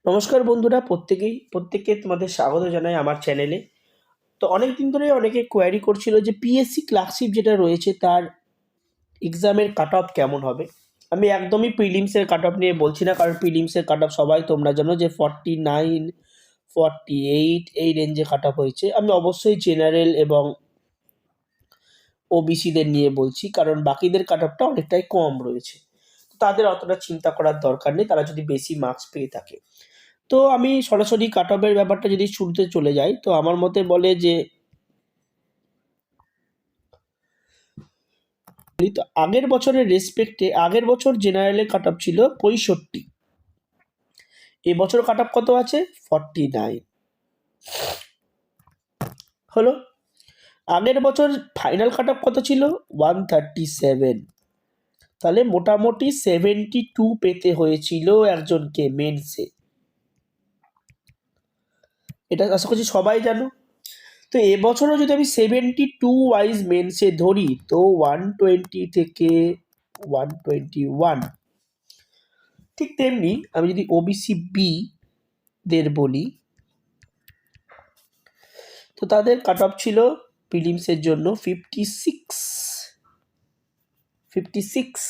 নমস্কার বন্ধুরা, প্রত্যেককে তোমাদের স্বাগত জানাই আমার চ্যানেলে। তো অনেক দিন ধরে অনেকে কোয়ারি করছিল যে পিএসসি ক্লার্কশিপ যেটা রয়েছে তার এক্সামের কাট অফ কেমন হবে। আমি একদমই প্রিলিমসের কাট অফ নিয়ে বলছি না, কারণ প্রিলিমসের কাট অফ সবাই তোমরা জানো যে 49, 48 এই রেঞ্জে কাট অফ হয়েছে। আমি অবশ্যই জেনারেল এবং ওবিসিদের নিয়ে বলছি, কারণ বাকিদের কাট অফটা অনেকটাই কম রয়েছে। তাদের অতটা চিন্তা করার দরকার নেই, তারা যদি বেশি মার্কস পেয়ে থাকে। তো আমি সরাসরি কাট অফের ব্যাপারটা যদি শুরুতে চলে যাই, তো আমার মতে বলে যে তো আগের বছরের রেসপেক্টে আগের বছর জেনারেলের কাট অফ ছিল 65, এবছর কাট অফ কত আছে 49 হলো। আগের বছর ফাইনাল কাট অফ কত ছিল 137, তাহলে মোটামুটি 72 পেতে হয়েছিল একজনকে মেন্সে। এটা আশা করছি সবাই জানো। তো এবছরও যদি আমি 72 ওয়াইজ মেন্সে ধরি, তো 120 থেকে 121। ঠিক তেমনি আমি যদি ওবিসি বি দের বলি, তো তাদের কাট অফ ছিল প্রিলিমসের জন্য 56,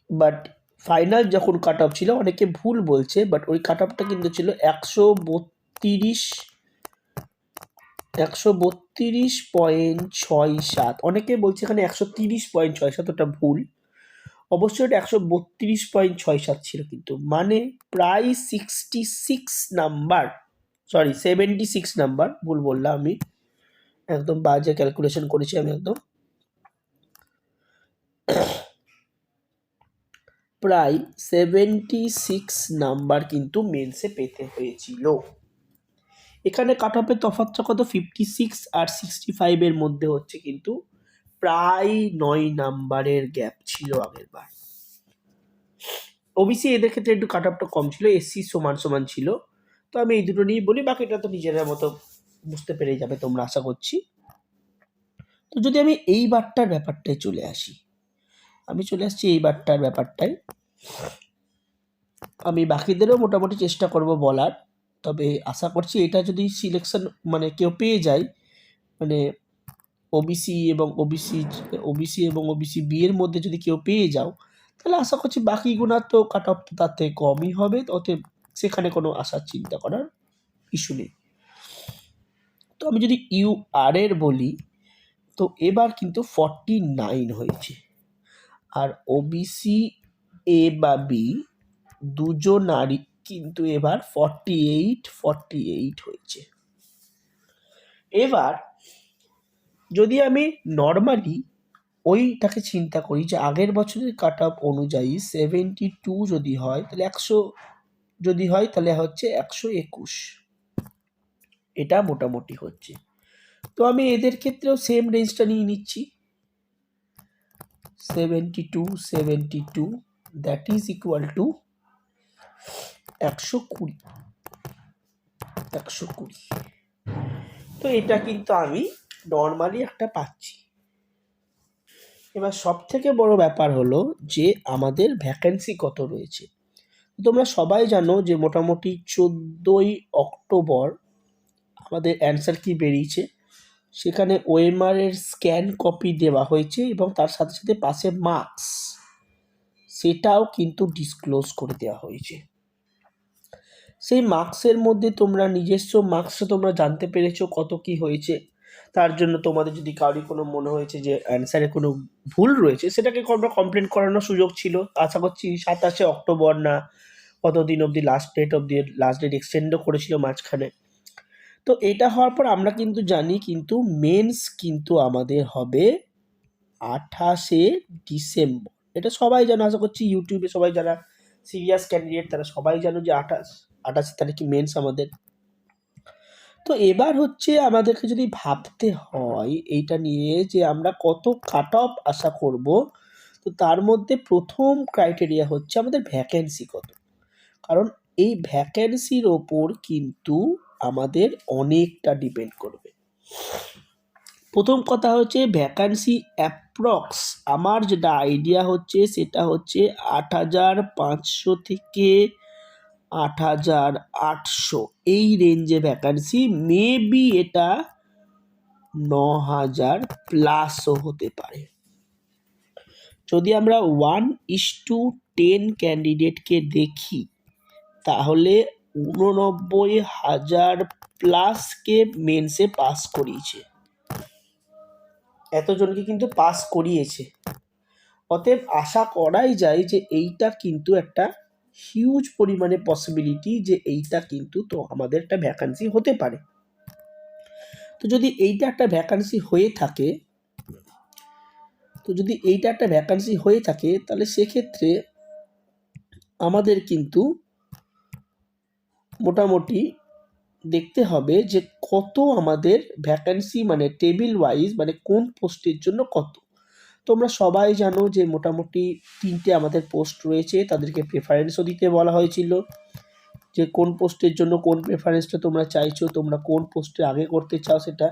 বাট ফাইনাল যখন কাট অফ ছিল, অনেকে ভুল বলছে, বাট ওই কাট অফটা কিন্তু ছিল 132.67। অনেকে বলছে এখানে 130.67, ওটা ভুল। অবশ্যই ওটা 132.67 ছিল, কিন্তু মানে প্রায় 76 নাম্বার, ভুল বললাম আমি, একদম বাজে ক্যালকুলেশন করেছি আমি একদম। প্রায় 76 নাম্বার কিন্তু মেন্সে পেতে হয়েছিল। এখানে কাট অফের তফাৎটা কত, 56 আর 65 মধ্যে হচ্ছে কিন্তু প্রায় 9 নাম্বারের গ্যাপ ছিল আগের বার। ওবিসি এদের ক্ষেত্রে একটু কাট অফটা কম ছিল, এসসি সমান সমান ছিল। তো আমি এই দুটো নিয়েই বলি, বাকিটা তো নিজেরা মতো বুঝতে পেরে যাবে তোমরা, আশা করছি। তো যদি আমি এই বারটার ব্যাপারটায় চলে আসি, আমি বাকিদেরও মোটামুটি চেষ্টা করব বলার। তবে আশা করছি এটা যদি সিলেকশন মানে কেউ পেয়ে যায়, মানে ওবিসি এবং ওবিসি বি এর মধ্যে যদি কেউ পেয়ে যাও, তাহলে আশা করছি বাকিগুলো তো কাট অফ তার থেকে কমই হবে, অতএব সেখানে কোনো আশার চিন্তা করার ইস্যু নেই। তো আমি যদি এর বলি, তো এবার কিন্তু 49 হয়েছে, আর ওবিসি এ বা বি দুজনারই কিন্তু এবার 48 হয়েছে। এবার যদি আমি নর্মালি ওইটাকে চিন্তা করি যে আগের বছরের কাট অফ অনুযায়ী 72 যদি হয়, তাহলে 100 যদি হয়, তাহলে হচ্ছে 121, এটা মোটামুটি হচ্ছে। তো আমি এদের ক্ষেত্রেও সেম রেঞ্জটা নিয়ে নিচ্ছি, 72, দ্যাট ইজ ইকুয়াল টু 120। তো এটা কিন্তু আমি নর্মালি একটা পাচ্ছি। এবার সব থেকে বড় ব্যাপার হলো যে আমাদের ভ্যাকেন্সি কত রয়েছে। তোমরা সবাই জানো যে মোটামুটি 14ই অক্টোবর আমাদের অ্যান্সার কি বেরিয়েছে, সেখানে ওএমআর এর স্ক্যান কপি দেওয়া হয়েছে এবং তার সাথে সাথে পাশে মার্কস, সেটাও কিন্তু ডিসক্লোজ করে দেওয়া হয়েছে। সেই মার্কসের মধ্যে তোমরা নিজস্ব মার্কসটা তোমরা জানতে পেরেছো কত কি হয়েছে। তার জন্য তোমাদের যদি কারোর কোনো মনে হয়েছে যে অ্যান্সারে কোনো ভুল রয়েছে, সেটাকে আমরা কমপ্লেন করানোর সুযোগ ছিল। আশা করছি 27শে অক্টোবর না কতদিন অবধি লাস্ট ডেট এক্সটেন্ডও করেছিল মাঝখানে। তো এটা হওয়ার পর আমরা কিন্তু জানি কিন্তু মেন্স কিন্তু আমাদের হবে 28শে ডিসেম্বর। এটা সবাই জানো, আশা করছি ইউটিউবে সবাই যারা সিরিয়াস ক্যান্ডিডেট তারা সবাই জানো যে 28 তারিখে মেন্স আমাদের। তো এবার হচ্ছে আমাদেরকে যদি ভাবতে হয় এইটা নিয়ে যে আমরা কত কাট অফ আশা করব, তো তার মধ্যে প্রথম ক্রাইটেরিয়া হচ্ছে আমাদের ভ্যাকেন্সি কত, কারণ এই ভ্যাকেন্সির ওপর কিন্তু আমাদের অনেকটা ডিপেন্ড করবে। প্রথম কথা হচ্ছে ভ্যাকান্সি অ্যাপ্রক্স আমার যেটা আইডিয়া হচ্ছে সেটা হচ্ছে 8,500 থেকে 8,800 এই রেঞ্জে ভ্যাকান্সি, মেবি এটা 9,000 প্লাসও হতে পারে। যদি আমরা 1:10 ক্যান্ডিডেটকে দেখি তাহলে 89,000 প্লাসকে মেন্সে পাস করিয়েছে, এতজনকে কিন্তু পাস করিয়েছে। অতএব আশা করাই যায় যে এইটা কিন্তু একটা হিউজ পরিমাণে পসিবিলিটি যে এইটা কিন্তু তো আমাদের একটা ভ্যাকান্সি হতে পারে। তো যদি এইটা একটা ভ্যাকান্সি হয়ে থাকে তাহলে সেক্ষেত্রে আমাদের কিন্তু মোটামুটি দেখতে হবে যে কত আমাদের ভ্যাকান্সি, মানে টেবিল ওয়াইজ, মানে কোন পোস্টের জন্য কত। তোমরা সবাই জানো যে মোটামুটি 3টে আমাদের পোস্ট রয়েছে, তাদেরকে প্রেফারেন্সও দিতে বলা হয়েছিল যে কোন পোস্টের জন্য কোন প্রেফারেন্সটা তোমরা চাইছো, তোমরা কোন পোস্টে আগে করতে চাও সেটা।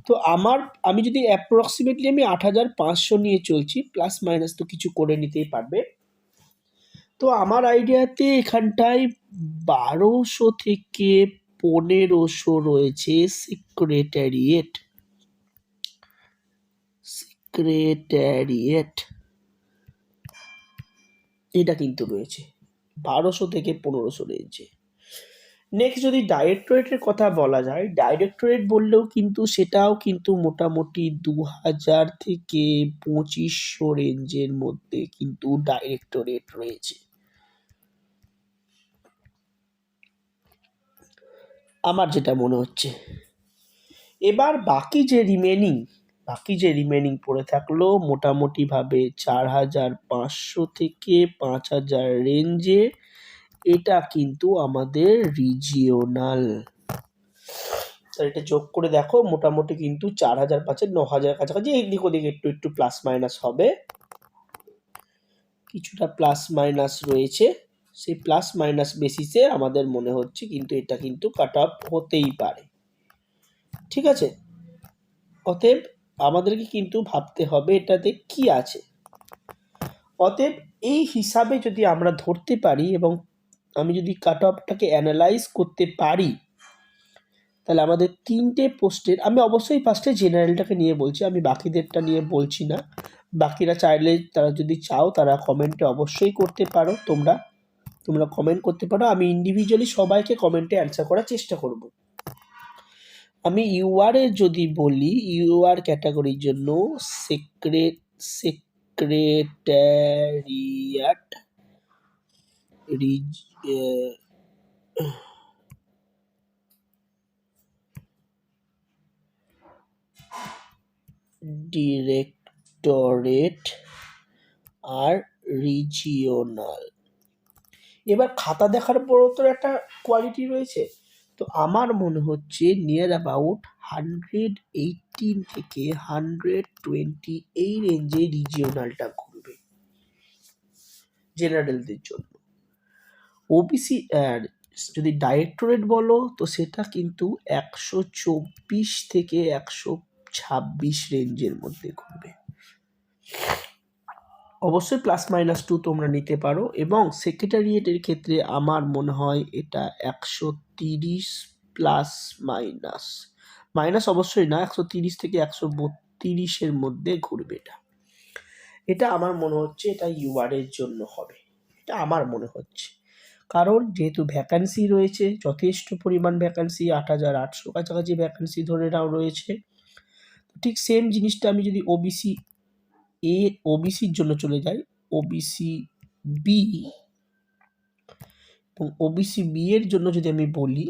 তো আমি যদি অ্যাপ্রক্সিমেটলি আমি 8,500 নিয়ে চলছি, প্লাস মাইনাস তো কিছু করে নিতেই পারবে। তো আমার আইডিয়াতে এখানটায় 1200 থেকে 1500 রয়েছে সেক্রেটারিয়েট। এটা কিন্তু রয়েছে 1200 থেকে 1500 রেঞ্জে। নেক্সট যদি ডাইরেক্টরেটের কথা বলা যায়, ডাইরেক্টরেট বললেও কিন্তু সেটাও কিন্তু মোটামুটি 2000 থেকে 2500 রেঞ্জের মধ্যে কিন্তু ডাইরেক্টরেট রয়েছে। আমার যেটা মনে হচ্ছে। এবার বাকি যে রিমেনিং পড়ে থাকলো মোটামুটিভাবে 4,500 থেকে 5,000 রেঞ্জে, এটা কিন্তু আমাদের রিজিওনাল। এটা যোগ করে দেখো মোটামুটি কিন্তু 4,000 5 9,000 কাছাকাছি, এদিক ওদিক একটু প্লাস মাইনাস হবে, কিছুটা প্লাস মাইনাস রয়েছে। সেই প্লাস মাইনাস বেসিসে আমাদের মনে হচ্ছে কিন্তু এটা কিন্তু কাট অফ হতেই পারে। ঠিক আছে, অতএব আমাদেরকে কিন্তু ভাবতে হবে এটাতে কি আছে। অতএব এই হিসাবে যদি আমরা ধরতে পারি এবং আমি যদি কাট অফটাকে অ্যানালাইজ করতে পারি, তাহলে আমাদের 3টে পোস্টের, আমি অবশ্যই ফার্স্টে জেনারেলটাকে নিয়ে বলছি, আমি বাকিদেরটা নিয়ে বলছি না। বাকিরা চাইলে তারা যদি চাও তারা কমেন্টে অবশ্যই করতে পারো, তোমরা কমেন্ট করতে পারো, আমি ইন্ডিভিজুয়ালি সবাইকে কমেন্টে অ্যান্সার করার চেষ্টা করব। আমি ইউআর এর যদি বলি, ইউআর ক্যাটাগরির জন্য সেক্রেটারিয়েট ডিরেক্টরেট আর রিজিওনাল। এবার খাতা দেখার পরও তো একটা কোয়ালিটি রয়েছে। তো আমার মনে হচ্ছে নিয়ার অ্যাবাউট 118 থেকে 120 এই রেঞ্জে রিজিওনালটা ঘুরবে জেনারেলদের জন্য। ওবিসি যদি ডাইরেক্টরেট বলো তো সেটা কিন্তু 124 থেকে 126 রেঞ্জের মধ্যে ঘুরবে। অবশ্যই প্লাস মাইনাস 2 তোমরা নিতে পারো। এবং সেক্রেটারিয়েটের ক্ষেত্রে আমার মনে হয় এটা 130 প্লাস মাইনাস অবশ্যই না, 130 থেকে 132-এর মধ্যে ঘুরবে। এটা আমার মনে হচ্ছে এটা ইউআর এর জন্য হবে, এটা আমার মনে হচ্ছে। কারণ যেহেতু ভ্যাকান্সি রয়েছে, যথেষ্ট পরিমাণ ভ্যাকান্সি, 8,800 কাছাকাছি ভ্যাকান্সি ধরে নাও রয়েছে। ঠিক সেম জিনিসটা আমি যদি ওবিসির জন্য চলে যাই, ওবিসি বি এবং ওবিসি বি এর জন্য যদি আমি বলি,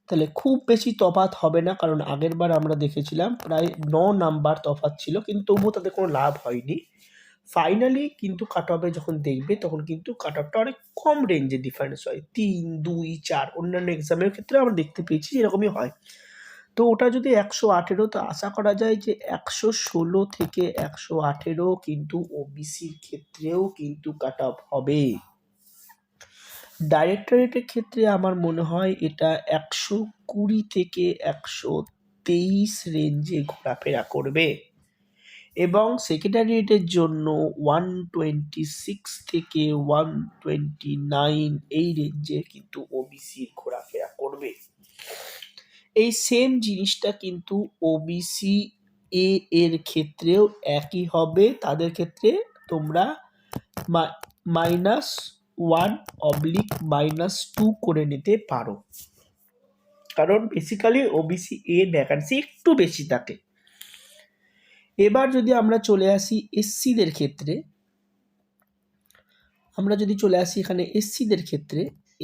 তাহলে খুব বেশি তফাৎ হবে না, কারণ আগের বার আমরা দেখেছিলাম প্রায় 9 নাম্বার তফাৎ ছিল, কিন্তু তবুও তাদের কোনো লাভ হয়নি। ফাইনালি কিন্তু কাট অফে যখন দেখবে তখন কিন্তু কাট অফটা অনেক কম রেঞ্জে ডিফারেন্স হয়, 3, 2, 4 অন্যান্য এক্সামের ক্ষেত্রে আমরা দেখতে পেয়েছি এরকমই হয়। তো ওটা যদি 118, তো আশা করা যায় যে 116 থেকে 118 কিন্তু ওবিসির ক্ষেত্রেও কিন্তু কাট অফ হবে। ডাইরেক্টরেটের ক্ষেত্রে আমার মনে হয় এটা 120 থেকে 123 রেঞ্জে ঘোরাফেরা করবে। এবং সেক্রেটারিয়েটের জন্য 126 থেকে 129 এই রেঞ্জে কিন্তু ওবিসির ঘোরাফেরা করবে। এই সেম জিনিসটা কিন্তু ওবিসি এ এর ক্ষেত্রেও একই হবে। তাদের ক্ষেত্রে তোমরা -1/-2 করে নিতে পারো, কারণ বেসিক্যালি ওবিসি এর ভ্যাকান্সি একটু বেশি থাকে। এবার যদি আমরা চলে আসি এসসিদের ক্ষেত্রে,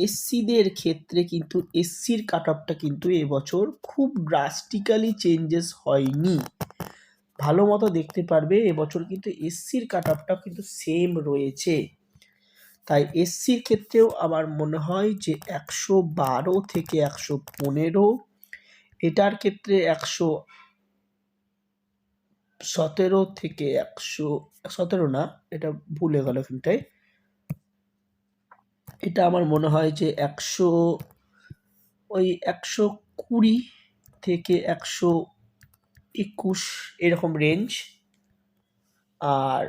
এসসিদের ক্ষেত্রে কিন্তু এসসির কাট অফটা কিন্তু এবছর খুব ড্রাস্টিক্যালি চেঞ্জেস হয়নি। ভালো মতো দেখতে পারবে এবছর কিন্তু এসসির কাট অফটা কিন্তু সেম রয়েছে। তাই এসসির ক্ষেত্রেও আমার মনে হয় যে 112 থেকে 115, এটার ক্ষেত্রে 117 থেকে 117 না, এটা ভুলে গেল এখানটায়, এটা আমার মনে হয় যে 120 থেকে 121 এরকম রেঞ্জ। আর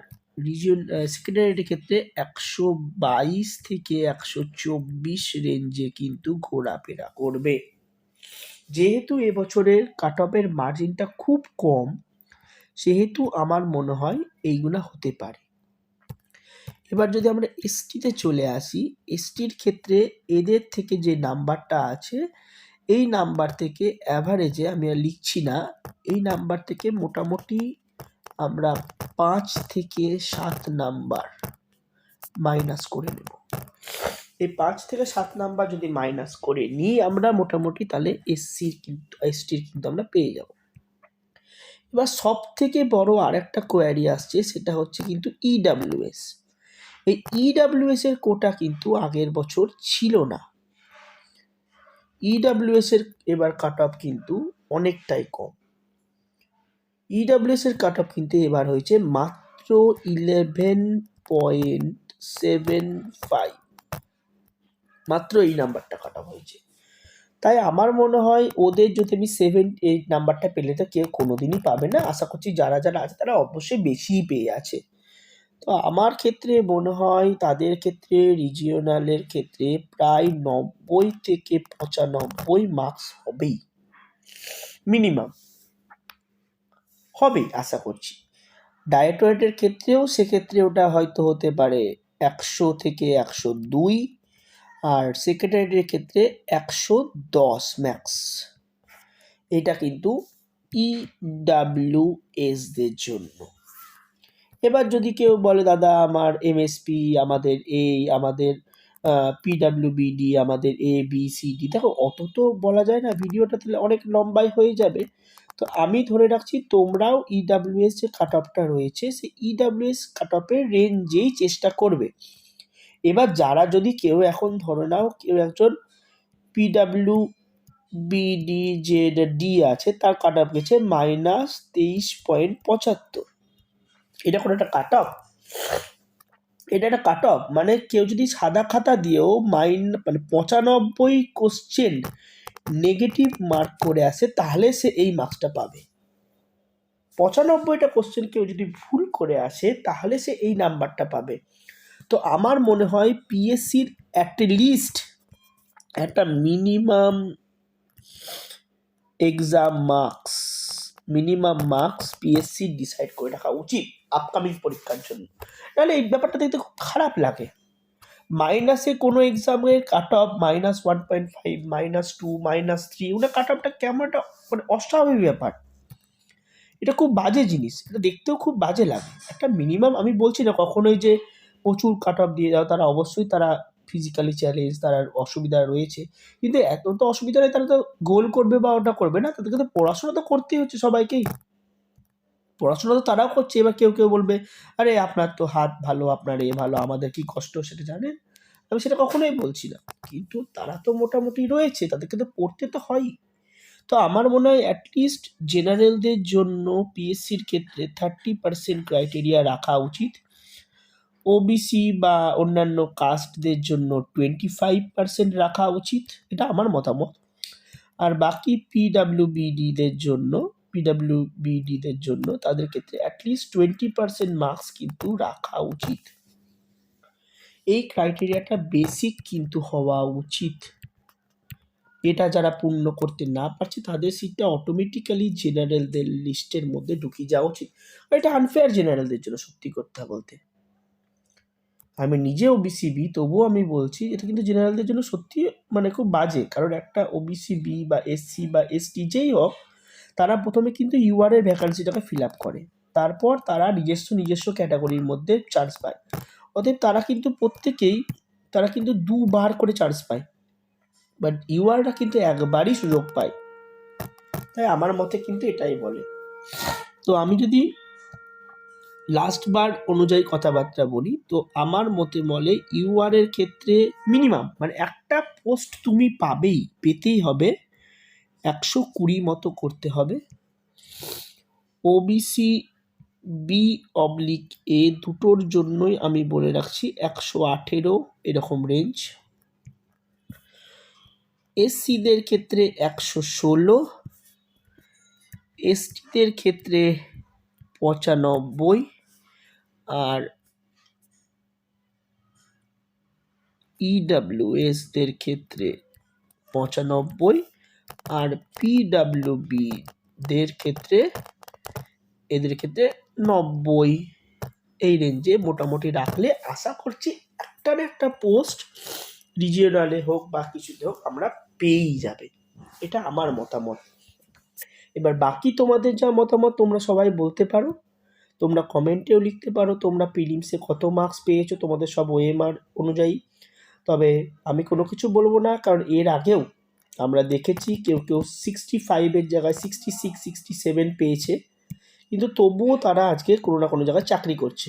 সেকেন্ডারির ক্ষেত্রে 122 থেকে 124 রেঞ্জে কিন্তু ঘোরাফেরা করবে। যেহেতু এবছরের কাট অফের মার্জিনটা খুব কম, সেহেতু আমার মনে হয় এইগুলা হতে পারে। এবার যদি আমরা এসটিতে চলে আসি, এসটির ক্ষেত্রে এদের থেকে যে নাম্বারটা আছে, এই নাম্বার থেকে অ্যাভারেজে আমি আর লিখছি না, এই নাম্বার থেকে মোটামুটি আমরা 5 থেকে 7 নাম্বার মাইনাস করে নেব। এই 5 থেকে 7 নাম্বার যদি মাইনাস করে নিই আমরা মোটামুটি, তাহলে এসটির কিন্তু আমরা পেয়ে যাব। এবার সব থেকে বড় আরেকটা কোয়ারি আসছে, সেটা হচ্ছে কিন্তু ইডাব্লিউএস। এই ইডাব্লিউএস এর কোটা কিন্তু আগের বছর ছিল না। ইডাব্লিউএস এর এবার কাট অফ কিন্তু অনেকটাই কম। ইডাব্লিউএস এর কাট অফ কিন্তু এবার হয়েছে মাত্র 11.75, মাত্র এই নাম্বারটা কাট অফ হয়েছে। তাই আমার মনে হয় ওদের যদি আমি 7-8 নাম্বারটা পেলে তো কেউ কোনোদিনই পাবে না। আশা করছি যারা আছে তারা অবশ্যই বেশিই পেয়ে আছে। তো আমার ক্ষেত্রে মনে হয় তাদের ক্ষেত্রে রিজিওনালের ক্ষেত্রে প্রায় 90 থেকে 95 মার্কস হবেই, মিনিমাম হবেই আশা করছি। ডায়েটরেটের ক্ষেত্রেও সেক্ষেত্রে ওটা হয়তো হতে পারে 100 থেকে 102, আর সেক্রেটারিয়েটের ক্ষেত্রে 110 ম্যাক্স। এটা কিন্তু ইডাব্লিউএস দের জন্য। এবার যদি কেউ বলে দাদা আমার এমএসপি, আমাদের পিডাব্লিউবিডি, আমাদের এবিসিডি, দেখো অত তো বলা যায় না, ভিডিওটা তাহলে অনেক লম্বাই হয়ে যাবে। তো আমি ধরে রাখছি তোমরাও ইডাব্লিউএস যে কাট অফটা রয়েছে সেই ইডাব্লিউএস কাট অফের রেঞ্জেই চেষ্টা করবে। এবার যারা যদি কেউ এখন ধরে নাও কেউ একজন পিডাব্লিউবিডি যে ডি আছে তার কাট অফ গেছে -23.75, এটা কোনো একটা কাট অফ? এটা একটা কাট অফ মানে কেউ যদি সাদা খাতা দিয়েও মানে 95 কোশ্চেন নেগেটিভ মার্ক করে আসে তাহলে সে এই মার্কসটা পাবে। 95টা কোশ্চেন কেউ যদি ভুল করে আসে তাহলে সে এই নাম্বারটা পাবে। তো আমার মনে হয় পিএসসির অ্যাটলিস্ট একটা minimum exam marks PSC decide করে রাখা উচিত আপকামিং পরীক্ষার জন্য। নাহলে এই ব্যাপারটা দেখতে খুব খারাপ লাগে। মাইনাসে কোনো এক্সামের কাট অফ -1.5, -2, -3, ওটা কাট অফটা কেমন একটা মানে অস্বাভাবিক ব্যাপার। এটা খুব বাজে জিনিস, এটা দেখতেও খুব বাজে লাগে। একটা মিনিমাম, আমি বলছি না কখনোই যে প্রচুর কাট অফ দিয়ে যাও, তারা অবশ্যই তারা ফিজিক্যালি চ্যালেঞ্জ, তার অসুবিধা রয়েছে, কিন্তু এত তো অসুবিধা নেই তারা তো গোল করবে বা ওটা করবে না। তাদেরকে তো পড়াশোনা তো করতেই হচ্ছে, সবাইকেই পড়াশোনা তো তারাও করছে। এবার কেউ বলবে আরে আপনার তো হাত ভালো, আপনার এ ভালো, আমাদের কি কষ্ট সেটা জানেন। আমি সেটা কখনোই বলছি না, কিন্তু তারা তো মোটামুটি রয়েছে, তাদেরকে তো পড়তে তো হয়ই। তো আমার মনে হয় অ্যাটলিস্ট জেনারেলদের জন্য পিএসসির ক্ষেত্রে 30% ক্রাইটেরিয়া রাখা উচিত, ওবিসি বা অন্যান্য কাস্টদের জন্য 25% রাখা উচিত, এটা আমার মতামত। আর বাকি পিডাব্লিউবিডিদের জন্য পিডাব্লিউবিডিদের জন্য, তাদের ক্ষেত্রে অ্যাটলিস্ট 20% মার্কস কিন্তু রাখা উচিত। এই ক্রাইটেরিয়াটা বেসিক কিন্তু হওয়া উচিত। এটা যারা পূর্ণ করতে না পারছে তাদের সিটটা অটোমেটিক্যালি জেনারেলদের লিস্টের মধ্যে ঢুকিয়ে যাওয়া উচিত। আর এটা আনফেয়ার জেনারেলদের জন্য, সত্যি কথা বলতে। আমি নিজে ওবিসি বি, তবুও আমি বলছি এটা কিন্তু জেনারেলদের জন্য সত্যি মানে খুব বাজে। কারণ একটা ওবিসি বি বা এসসি বা এসটি যেই হোক, তারা প্রথমে কিন্তু ইউআর এর ভ্যাকান্সিটাকে ফিল আপ করে, তারপর তারা নিজস্ব ক্যাটাগরির মধ্যে চান্স পায়। অতএব তারা কিন্তু প্রত্যেকেই তারা কিন্তু দুবার করে চান্স পায়, বাট ইউআররা কিন্তু একবারই সুযোগ পায়। তাই আমার মতে কিন্তু এটাই বলে। তো আমি যদি লাস্ট বার অনুযায়ী কথাবার্তা বলি, তো আমার মতে বলে ইউআর এর ক্ষেত্রে মিনিমাম মানে একটা পোস্ট তুমি পেতেই হবে 120 মতো করতে হবে। ওবিসি বি অবলিক এ দুটোর জন্যই আমি বলে রাখছি 118 এরকম রেঞ্জ। এসসিদের ক্ষেত্রে 116, এসটিদের ক্ষেত্রে 95, আর ইডাব্লিউএসদের ক্ষেত্রে 95, আর পিডাব্লিউবিদের ক্ষেত্রে এদের ক্ষেত্রে 90। এই রেঞ্জে মোটামুটি রাখলে আশা করছি একটা না একটা পোস্ট রিজিওনালে হোক বা কিছুতে হোক আমরা পেয়েই যাবে। এটা আমার মতামত। এবার বাকি তোমাদের যা মতামত তোমরা সবাই বলতে পারো, তোমরা কমেন্টেও লিখতে পারো তোমরা প্রিলিমসে কত মার্কস পেয়েছো তোমাদের সব ওএমআর অনুযায়ী। তবে আমি কোনো কিছু বলবো না, কারণ এর আগেও আমরা দেখেছি কেউ 65-এর জায়গায় 66, 67 পেয়েছে, কিন্তু তবুও তারা আজকে কোনো না কোনো জায়গায় চাকরি করছে।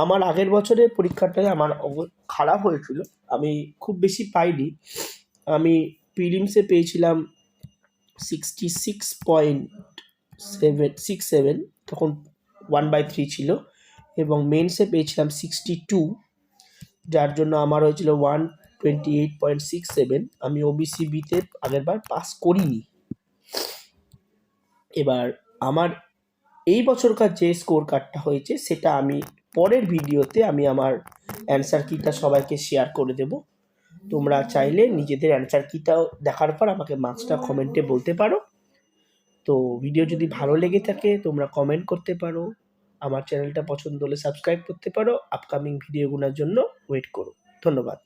আমার আগের বছরের পরীক্ষাটায় আমার খারাপ হয়েছিল, আমি খুব বেশি পাইনি। আমি প্রিলিমসে পেয়েছিলাম 66.67, তখন 1/3 ছিল, এবং মেন্সে পেয়েছিলাম 62, যার জন্য আমার হয়েছিল 128.67। আমি ওবিসি বিতে আগেরবার পাস করিনি। এবার আমার এই বছরকার যে স্কোর কার্ডটা হয়েছে সেটা আমি পরের ভিডিওতে আমি আমার অ্যান্সার কিটা সবাইকে শেয়ার করে দেব। তোমরা চাইলে নিজেদের অ্যান্সার কিটাও দেখার পর আমাকে মার্কসটা কমেন্টে বলতে পারো। তো ভিডিও যদি ভালো লেগে থাকে তোমরা কমেন্ট করতে পারো, আমার চ্যানেলটা পছন্দ হলে সাবস্ক্রাইব করতে পারো, আপকামিং ভিডিওগুলোর জন্য ওয়েট করো। ধন্যবাদ।